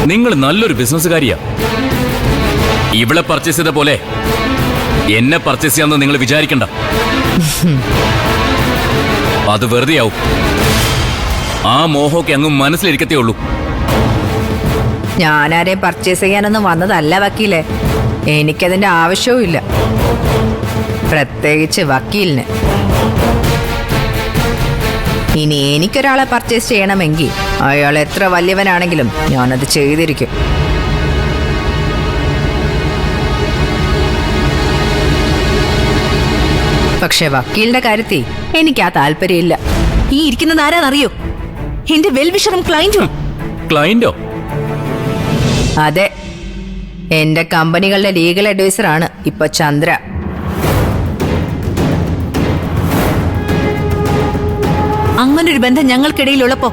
നിങ്ങൾ നല്ലൊരു ബിസിനസ്സുകാരിയാ. ഇവളെ പർച്ചേസ് ചെയ്ത പോലെ എന്നെ പർച്ചേസ് ചെയ്യാന്ന് നിങ്ങൾ വിചാരിക്കണ്ട. അത് വെറുതെയാവും. ആ മോഹമൊക്കെ അങ്ങ് മനസ്സിലിരിക്കത്തേ ഉള്ളൂ. ഞാനാരെ പർച്ചേസ് ചെയ്യാനൊന്നും വന്നതല്ല വക്കീലെ. എനിക്കതിന്റെ ആവശ്യവും ഇല്ല, പ്രത്യേകിച്ച് വക്കീലിന്. ഇനി എനിക്കൊരാളെ പർച്ചേസ് ചെയ്യണമെങ്കിൽ അയാൾ എത്ര വലിയവനാണെങ്കിലും ഞാനത് ചെയ്തിരിക്കും. പക്ഷെ വക്കീലിന്റെ കാര്യത്തിൽ എനിക്ക് ആ താല്പര്യമില്ല. ഈ ഇരിക്കുന്നത് ആരാന്നറിയോ? എന്റെ വെൽവിഷറും ക്ലയന്റും. ക്ലയന്റോ? അതെ, എന്റെ കമ്പനികളുടെ ലീഗൽ അഡ്വൈസറാണ് ഇപ്പൊ ചന്ദ്ര. അങ്ങനൊരു ബന്ധം ഞങ്ങൾക്കിടയിലുള്ളപ്പോ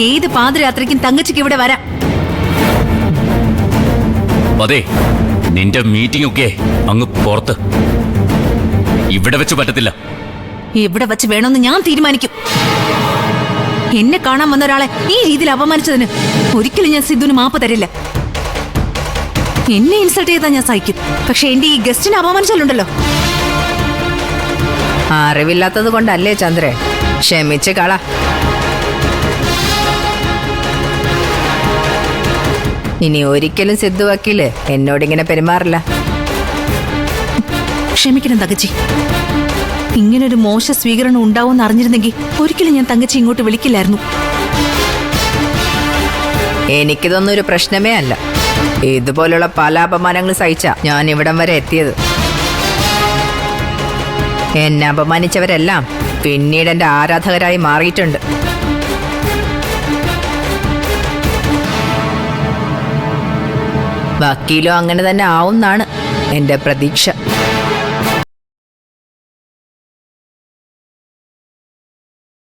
ഏത് പാതിരാത്രിക്കും തങ്കച്ചിക്ക് ഇവിടെ വരാം. അതെ, നിന്റെ മീറ്റിംഗ് ഒക്കെ അങ്ങ് പുറത്ത്. ഇവിടെ വെച്ച് പറ്റത്തില്ല. ഇവിടെ വെച്ച് വേണമെന്ന് ഞാൻ തീരുമാനിക്കും. എന്നെ കാണാൻ വന്ന ഒരാളെ ഈ രീതിയിൽ അപമാനിച്ചതിന് ഒരിക്കലും ഞാൻ സിദ്ധുവിന് മാപ്പ് തരില്ല. എന്നെ ഇൻസൾട്ട് ചെയ്താൽ ഞാൻ സഹിക്കും, പക്ഷെ എന്റെ ഈ ഗസ്റ്റിനെ അപമാനിച്ചാലുണ്ടല്ലോ. അറിവില്ലാത്തത് കൊണ്ടല്ലേ ചന്ദ്രേ, ക്ഷമിച്ച് കള. ഇനി ഒരിക്കലും സിദ്ധു വക്കീല് എന്നോടിങ്ങനെ പെരുമാറില്ല. ക്ഷമിക്കണം തങ്കച്ചി. ഇങ്ങനൊരു മോശ സ്വീകരണം ഉണ്ടാവുമെന്ന് അറിഞ്ഞിരുന്നെങ്കിൽ ഒരിക്കലും ഞാൻ തങ്കച്ചി ഇങ്ങോട്ട് വിളിക്കില്ലായിരുന്നു. എനിക്കിതൊന്നും ഒരു പ്രശ്നമേ അല്ല. ഇതുപോലുള്ള പല അപമാനങ്ങൾ സഹിച്ച ഞാൻ ഇവിടം വരെ എത്തിയത്. എന്നെ അപമാനിച്ചവരെല്ലാം പിന്നീട് എന്റെ ആരാധകരായി മാറിയിട്ടുണ്ട്. വക്കീലും അങ്ങനെ തന്നെ ആവുന്നാണ് എന്റെ പ്രതീക്ഷ.